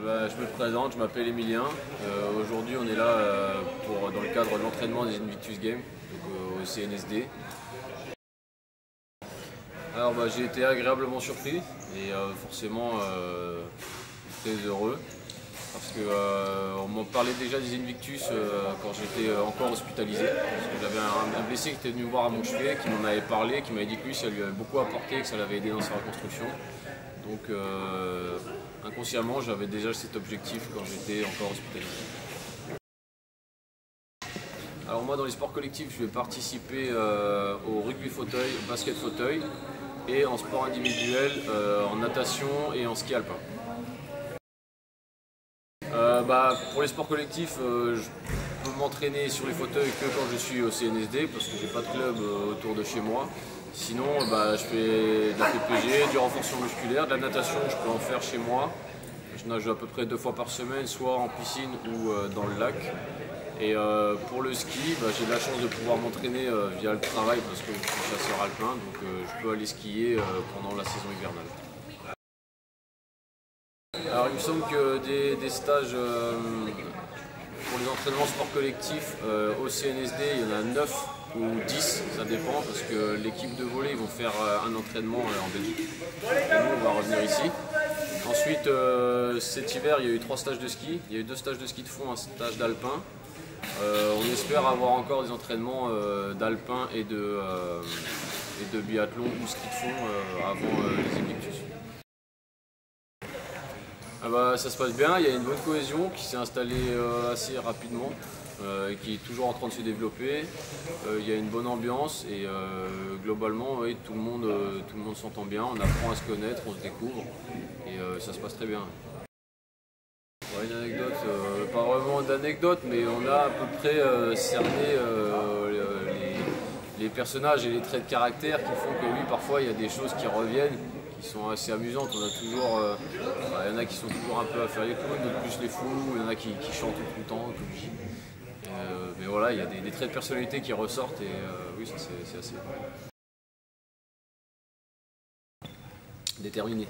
Je me présente, je m'appelle Emilien. Aujourd'hui on est là dans le cadre de l'entraînement des Invictus Games, donc, au CNSD. Alors j'ai été agréablement surpris et forcément très heureux parce qu'on m'en parlait déjà des Invictus quand j'étais encore hospitalisé. Parce que j'avais un blessé qui était venu me voir à mon chevet, qui m'en avait parlé, qui m'avait dit que lui ça lui avait beaucoup apporté, que ça l'avait aidé dans sa reconstruction. Donc inconsciemment j'avais déjà cet objectif quand j'étais encore hospitalisé. Alors moi dans les sports collectifs je vais participer au rugby fauteuil, au basket fauteuil et en sport individuel, en natation et en ski alpin. Pour les sports collectifs, je peux m'entraîner sur les fauteuils que quand je suis au CNSD parce que j'ai pas de club autour de chez moi. Sinon, je fais de la PPG, du renforcement musculaire, de la natation, je peux en faire chez moi. Je nage à peu près 2 fois par semaine, soit en piscine ou dans le lac. Et pour le ski, j'ai de la chance de pouvoir m'entraîner via le travail parce que je suis chasseur alpin, donc je peux aller skier pendant la saison hivernale. Alors il me semble que des stages pour les entraînements sport collectifs au CNSD, il y en a 9 ou 10, ça dépend parce que l'équipe de volley ils vont faire un entraînement en Belgique et nous on va revenir ici. Ensuite cet hiver il y a eu 3 stages de ski, il y a eu 2 stages de ski de fond, un stage d'alpin. On espère avoir encore des entraînements d'alpin et de biathlon ou ski de fond avant les Invictus. Ça se passe bien, il y a une bonne cohésion qui s'est installée assez rapidement et qui est toujours en train de se développer. Il y a une bonne ambiance et globalement tout le monde s'entend bien, on apprend à se connaître, on se découvre et ça se passe très bien. Une anecdote, pas vraiment d'anecdote, mais on a à peu près cerné les personnages et les traits de caractère qui font que oui, parfois il y a des choses qui reviennent, qui sont assez amusantes. On a toujours, il y en a qui sont toujours un peu à faire les clowns, d'autres plus les fous, il y en a qui chantent tout le temps, mais voilà, il y a des traits de personnalité qui ressortent et oui, ça c'est assez déterminé.